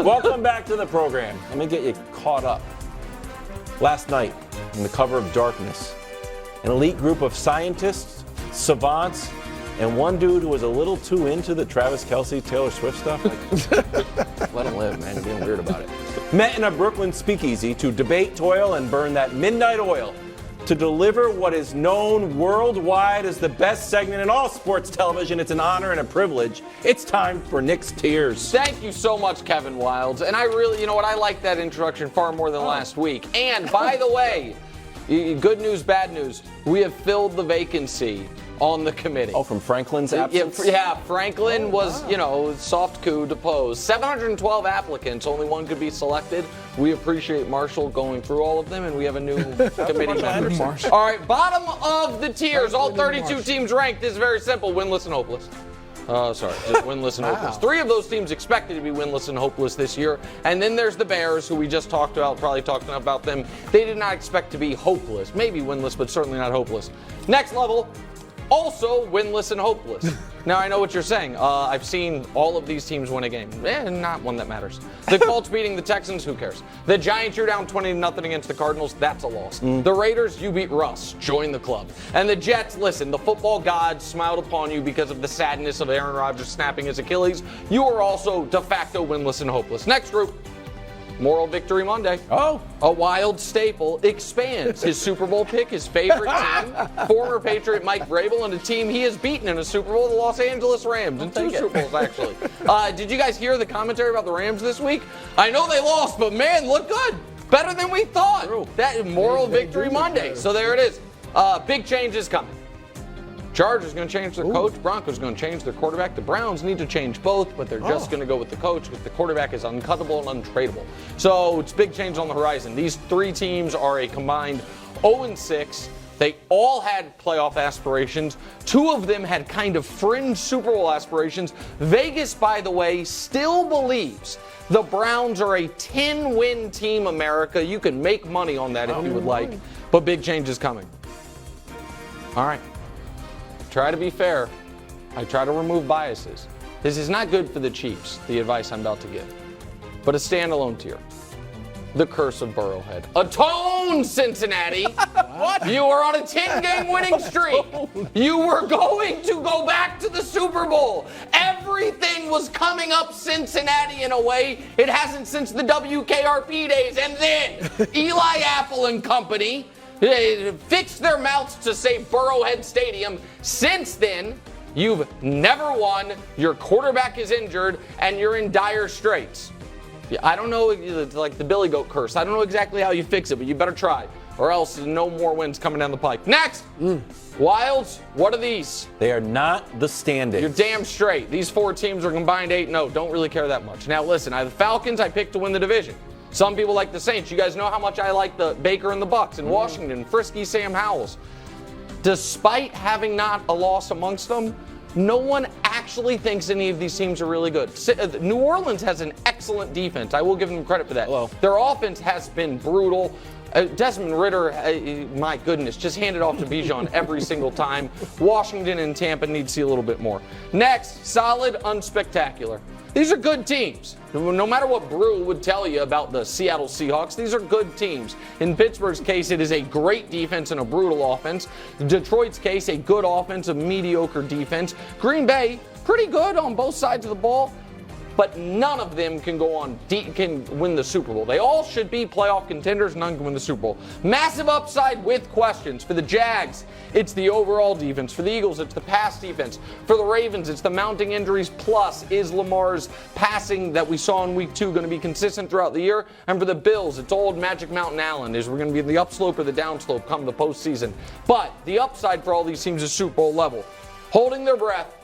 Welcome back to the program. Let me get you caught up. Last night, in the cover of darkness, an elite group of scientists, savants, and one dude who was a little too into the Travis Kelce, Taylor Swift stuff. Let him live, man. You're being weird about it. Met in a Brooklyn speakeasy to debate, toil, and burn that midnight oil to deliver what is known worldwide as the best segment in all sports television. It's an honor and a privilege. It's time for Nick's Tears. Thank you so much, Kevin Wildes. And I really, you know what, I like that introduction far more than last week. And by the way, good news, bad news, we have filled the vacancy on the committee. Oh, from Franklin's absence? Yeah, Franklin was, soft coup deposed. 712 applicants, only one could be selected. We appreciate Marshall going through all of them, and we have a new committee member. All right, bottom of the tiers, all 32 teams ranked. This is very simple, winless and hopeless. Just winless and hopeless. 3 of those teams expected to be winless and hopeless this year. And then there's the Bears, who we just talked about, probably talking about them. They did not expect to be hopeless. Maybe winless, but certainly not hopeless. Next level, also winless and hopeless. Now, I know what you're saying. I've seen all of these teams win a game. Not one that matters. The Colts beating the Texans, who cares? The Giants, you're down 20-0 against the Cardinals. That's a loss. The Raiders, you beat Russ. Join the club. And the Jets, listen, the football gods smiled upon you because of the sadness of Aaron Rodgers snapping his Achilles. You are also de facto winless and hopeless. Next group. Moral Victory Monday. Oh. A Wild staple expands his Super Bowl pick, his favorite team, former Patriot Mike Vrabel, and a team he has beaten in a Super Bowl, the Los Angeles Rams, in 2 Super Bowls, actually. Did you guys hear the commentary about the Rams this week? I know they lost, but man, look good. Better than we thought. True. That Moral Victory Monday. So there it is. Big change is coming. Chargers going to change their coach. Broncos going to change their quarterback. The Browns need to change both, but they're just going to go with the coach because the quarterback is uncuttable and untradeable. So it's big change on the horizon. These 3 teams are a combined 0-6. They all had playoff aspirations. 2 of them had kind of fringe Super Bowl aspirations. Vegas, by the way, still believes the Browns are a 10-win team, America. You can make money on that if you would like, but big change is coming. All right. Try to be fair. I try to remove biases. This is not good for the Chiefs, the advice I'm about to give. But a standalone tier. The curse of Burrowhead. Atone, Cincinnati! What? You were on a 10-game winning streak. You were going to go back to the Super Bowl. Everything was coming up Cincinnati in a way it hasn't since the WKRP days. And then Eli Apple and company fixed their mouths to say Burrowhead Stadium. Since then, you've never won, your quarterback is injured, and you're in dire straits. I don't know, like the Billy Goat curse. I don't know exactly how you fix it, but you better try, or else no more wins coming down the pike. Next! Wildes, what are these? They are not the standings. You're damn straight. These 4 teams are combined 8-0. Don't really care that much. Now listen, the Falcons I picked to win the division. Some people like the Saints. You guys know how much I like the Baker and the Bucks in Washington, frisky Sam Howells. Despite having not a loss amongst them, no one actually thinks any of these teams are really good. New Orleans has an excellent defense. I will give them credit for that. Hello. Their offense has been brutal. Desmond Ridder, my goodness, just hand it off to Bijan every single time. Washington and Tampa need to see a little bit more. Next, solid, unspectacular. These are good teams. No matter what Brew would tell you about the Seattle Seahawks, these are good teams. In Pittsburgh's case, it is a great defense and a brutal offense. Detroit's case, a good offense, a mediocre defense. Green Bay, pretty good on both sides of the ball, but none of them can can win the Super Bowl. They all should be playoff contenders. None can win the Super Bowl. Massive upside with questions. For the Jags, it's the overall defense. For the Eagles, it's the pass defense. For the Ravens, it's the mounting injuries. Plus, is Lamar's passing that we saw in Week 2 going to be consistent throughout the year? And for the Bills, it's old Magic Mountain Allen. Is we're going to be in the upslope or the downslope come the postseason. But the upside for all these teams is Super Bowl level. Holding their breath.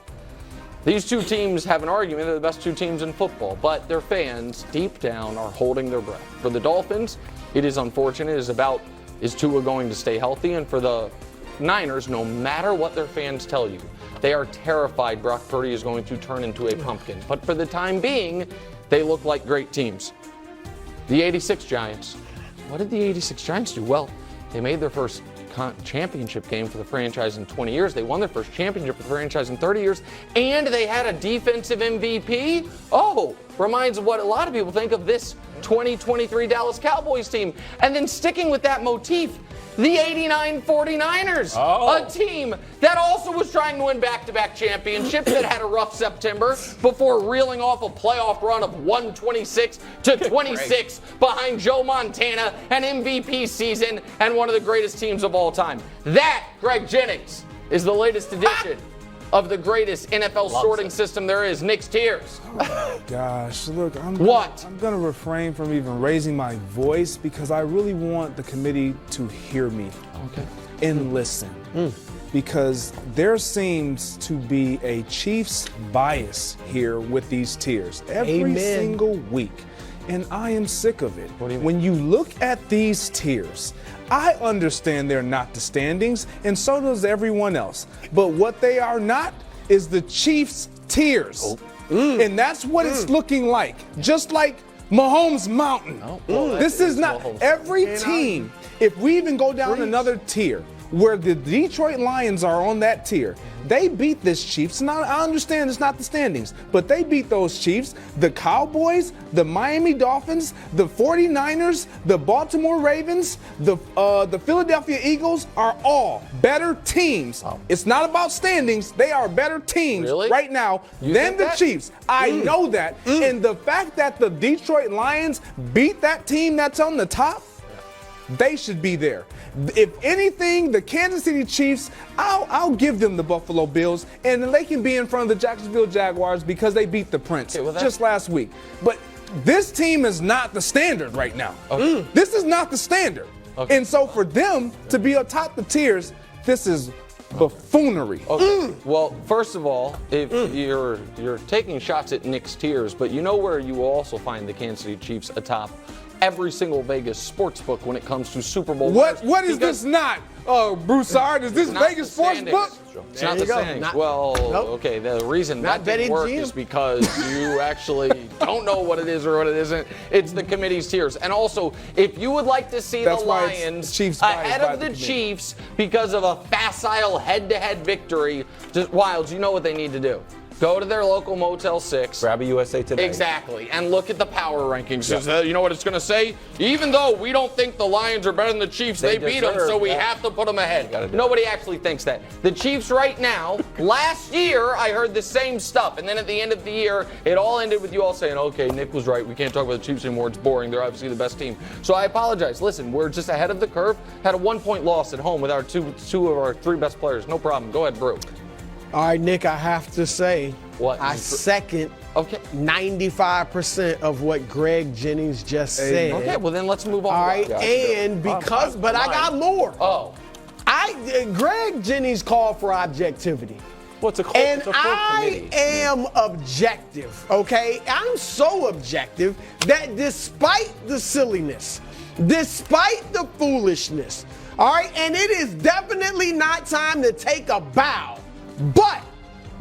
These 2 teams have an argument they're the best 2 teams in football, but their fans deep down are holding their breath. For the Dolphins, it is unfortunate. Is Tua going to stay healthy? And for the Niners, no matter what their fans tell you, they are terrified Brock Purdy is going to turn into a pumpkin. But for the time being, they look like great teams. The 86 Giants. What did the 86 Giants do? Well, they made their first championship game for the franchise in 20 years. They won their first championship for the franchise in 30 years. And they had a defensive MVP. Oh, reminds of what a lot of people think of this 2023 Dallas Cowboys team. And then sticking with that motif, the 89 49ers, a team that also was trying to win back-to-back championships that had a rough September before reeling off a playoff run of 126 to 26 behind Joe Montana, an MVP season, and one of the greatest teams of all time. That, Greg Jennings, is the latest edition of the greatest NFL sorting system there is. Nick's tears. Oh my gosh, look, I'm gonna refrain from even raising my voice because I really want the committee to hear me and listen. Because there seems to be a Chiefs bias here with these tiers every single week. And I am sick of it. What do you mean? When you look at these tiers, I understand they're not the standings, and so does everyone else. But what they are not is the Chiefs tiers. And that's what it's looking like. Just like Mahomes Mountain. This is not every team. If we even go down another tier, where the Detroit Lions are on that tier, they beat this Chiefs. Now, I understand it's not the standings, but they beat those Chiefs. The Cowboys, the Miami Dolphins, the 49ers, the Baltimore Ravens, the Philadelphia Eagles are all better teams. It's not about standings. They are better teams right now than the Chiefs. I know that. And the fact that the Detroit Lions beat that team that's on the top, they should be there. If anything, the Kansas City Chiefs, I'll give them the Buffalo Bills, and they can be in front of the Jacksonville Jaguars because they beat the Prince just last week. But this team is not the standard right now. This is not the standard. And so for them to be atop the tiers, this is buffoonery. Well, first of all, if you're taking shots at Nick's tiers, but you know where you will also find the Kansas City Chiefs atop every single Vegas sports book when it comes to Super Bowl. What is this not, Broussard? Is this Vegas sports book? It's not the standings. Okay, the reason that didn't work is because you actually don't know what it is or what it isn't. It's the committee's tiers. And also, if you would like to see the Lions ahead of the Chiefs because of a facile head-to-head victory, Wildes, you know what they need to do. Go to their local Motel 6. Grab a USA Today. Exactly. And look at the power rankings. You know what it's going to say? Even though we don't think the Lions are better than the Chiefs, they beat them, so we have to put them ahead. Nobody actually thinks that. The Chiefs right now, last year, I heard the same stuff. And then at the end of the year, it all ended with you all saying, okay, Nick was right. We can't talk about the Chiefs anymore. It's boring. They're obviously the best team. So I apologize. Listen, we're just ahead of the curve. Had a 1-point loss at home with our two of our 3 best players. No problem. Go ahead, Brew. All right, Nick, I have to say, I second 95% of what Greg Jennings just said. Okay, well then let's move on. All right, and because, but I got more. Greg Jennings called for objectivity. And I am objective, okay? I'm so objective that despite the silliness, despite the foolishness, all right, and it is definitely not time to take a bow. But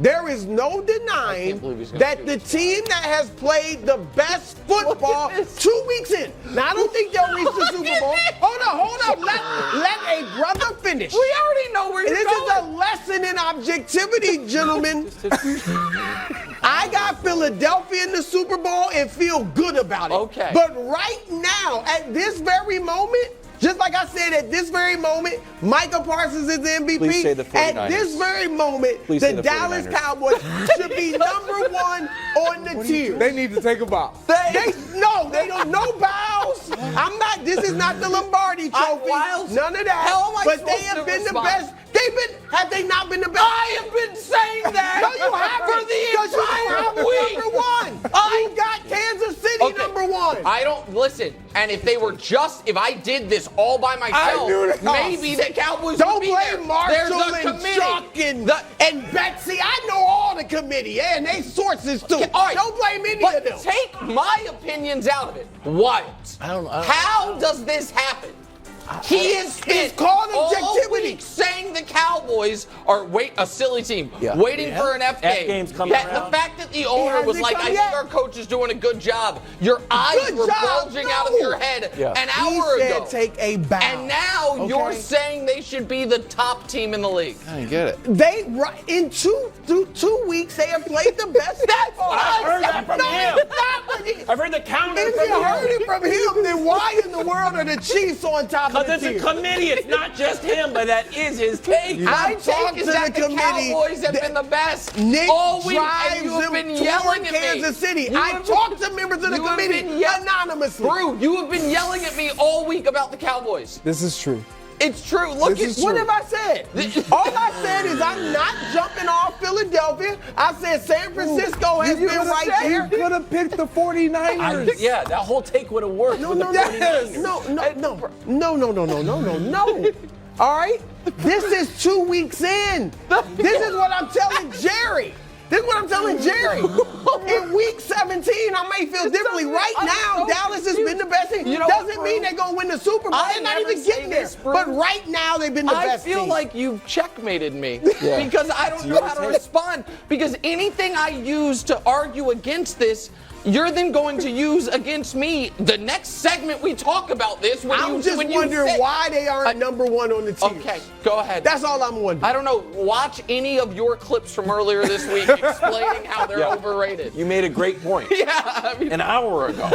there is no denying that the team that has played the best football 2 weeks in. Now, I don't think they'll reach the Super Bowl. Hold up. Let a brother finish. We already know where you're going. This is a lesson in objectivity, gentlemen. I got Philadelphia in the Super Bowl and feel good about it. Okay. But right now, at this very moment, just like I said, at this very moment, Micah Parsons is the MVP. Please say the 49ers. At this very moment, the Dallas Cowboys should be number 1 on the tier. They need to take a bow. They don't. No bows. This is not the Lombardi Trophy. None of that. But they have been the best. Have they not been the best? I have been saying that. No, you haven't. For the entire week. Number 1. You got Kansas City number 1. I don't listen. And if I did this all by myself, maybe the Cowboys don't would be blame there. Marshall There's a and Chuck and Betsy. I know all the committee and they sources too. All right. Don't blame any of them. Take my opinions out of it. What? I don't know. How does this happen? He is called all objectivity. week saying the Cowboys are a silly team, waiting for an F game. F game's coming around. The fact that the owner was like, I think our coach is doing a good job. Your eyes were bulging out of your head an hour ago. Take a bow. And now you're saying they should be the top team in the league. I didn't get it. In two weeks, they have played the best. That's what I heard that from him. I've heard the counter If from you heard it from him, then why in the world are the Chiefs on top of the Because it's a committee. It's not just him, but that is his take. My take is that the Cowboys have been the best Nick all week, drives and you have been them yelling toward at Kansas City. You I have talked to members of the committee anonymously. Brew, you have been yelling at me all week about the Cowboys. This is true. It's true. Look This at is What true. have I said? All I said is I'm not jumping off Philadelphia. I said San Francisco has been right there. You could have picked the 49ers. Yeah, that whole take would have worked. No. with the 49ers. No. All right? This is 2 weeks in. This is what I'm telling Jerry. In week 17, I may feel differently. Right now, Dallas has been the best team. Doesn't mean they're going to win the Super Bowl. They're not even getting there. But right now, they've been the best team. I feel like you've checkmated me because I don't know how to respond. Because anything I use to argue against this, you're then going to use against me the next segment we talk about this. I'm just wondering why they aren't number one on the team. Okay, go ahead. That's all I'm wondering. I don't know. Watch any of your clips from earlier this week explaining how they're overrated. You made a great point. An hour ago.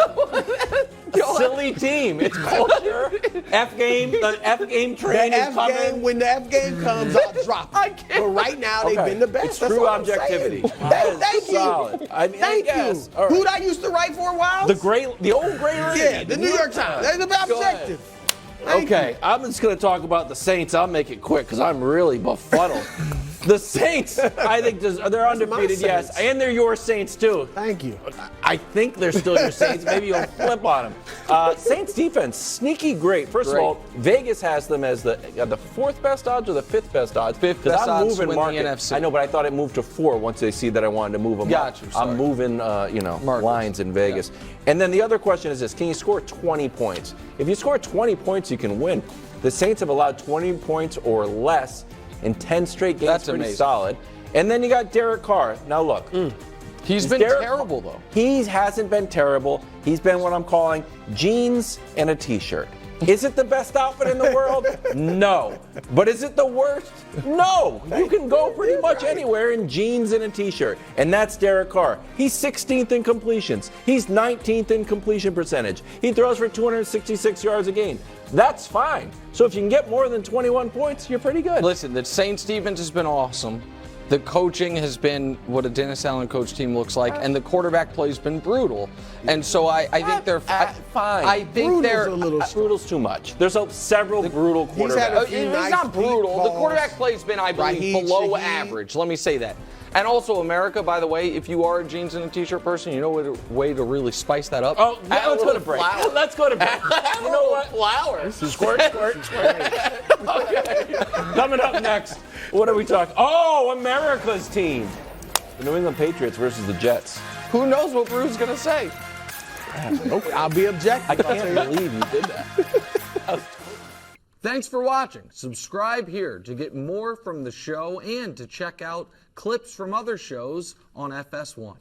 Silly team. It's culture. F game. The F game train is coming. When the F game comes, I'll drop it. But right now, they've been the best. It's That's true all I'm objectivity. saying. Thank you. Solid. I mean, Thank I guess. you. All right. Who'd I used to write for, Wildes? The old gray lady. Yeah, the New York Times. They're the objective. Okay, I'm just going to talk about the Saints. I'll make it quick because I'm really befuddled. The Saints, I think they're undefeated, yes, and they're your Saints too. Thank you. I think they're still your Saints. Maybe you'll flip on them. Saints defense, sneaky great. First of all, Vegas has them as the fourth best odds or the fifth best odds. Fifth best odds to win the NFC. I know, but I thought it moved to 4 once they see that I wanted to move them up. I'm moving, lines in Vegas. Yeah. And then the other question is this: can you score 20 points? If you score 20 points, you can win. The Saints have allowed 20 points or less in 10 straight games. That's pretty amazing. solid. And then you got Derek Carr. Now look. He's been terrible, though. He hasn't been terrible. He's been what I'm calling jeans and a T-shirt. Is it the best outfit in the world? No. But is it the worst? No. You can go pretty much anywhere in jeans and a T-shirt. And that's Derek Carr. He's 16th in completions. He's 19th in completion percentage. He throws for 266 yards a game. That's fine. So if you can get more than 21 points, you're pretty good. Listen, the Saints defense has been awesome. The coaching has been what a Dennis Allen coach team looks like, and the quarterback play has been brutal. And so I think they're fine. I think they're a little brutal's too much. There's several brutal quarterbacks. It's not brutal. The quarterback play has been, I believe, below average. Let me say that. And also, America, by the way, if you are a jeans and a T-shirt person, you know what way to really spice that up? Oh, let's go to break. Let's go to break. You know what? Flowers. Squirt. Okay. Coming up next, what are we talking? Oh, America's team. The New England Patriots versus the Jets. Who knows what Brew's going to say? I'll be objective. I can't believe you did that. Thanks for watching. Subscribe here to get more from the show and to check out clips from other shows on FS1.